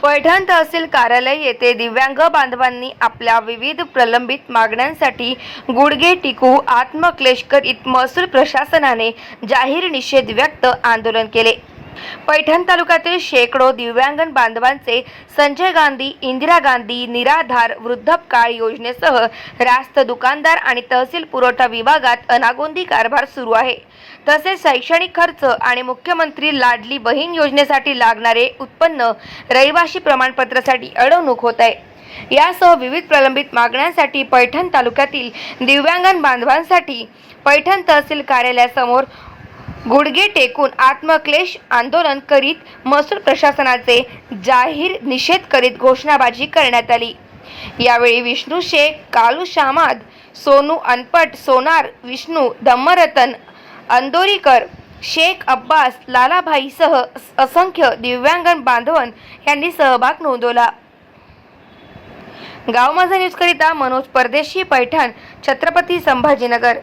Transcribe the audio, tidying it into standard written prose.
पैठण तहसील कार्यालय येथे दिव्यांग बांधवांनी आपल्या विविध प्रलंबित मागण्यांसाठी गुडघे टिकू आत्मक्लेश करीत महसूल प्रशासनाने जाहीर निषेध व्यक्त आंदोलन केले। पैठण तालुक्यातील शेकडो दिव्यांग बांधवांचे संजय गांधी, इंदिरा गांधी निराधार वृद्धपकाळ योजनेसह रास्त दुकानदार आणि तहसील पुरवठा विभागात अनागोंदी कारभार सुरू आहे। तसेच शैक्षणिक खर्च आणि मुख्यमंत्री लाडली बहीण योजनेसाठी लागणारे उत्पन्न रहिवासी प्रमाणपत्रासाठी अडवणूक होत आहे। यासह विविध प्रलंबित मागण्यांसाठी पैठण तालुक्यातील दिव्यांग बांधवांसाठी पैठण तहसील कार्यालयासमोर गुडघे टेकून आत्मक्लेश आंदोलन करीत महसूल प्रशासनाचे जाहीर निषेध करीत घोषणाबाजी करण्यात आली। यावेळी विष्णू शेख, कालू शामाद, सोनू अनपट, सोनार, विष्णू धम्मरतन, अंदोरीकर, शेख अब्बास, लालाभाईसह असंख्य दिव्यांग बांधवन यांनी सहभाग नोंदवला। गाव माझा न्यूज करिता मनोज परदेशी, पैठण, छत्रपती संभाजीनगर।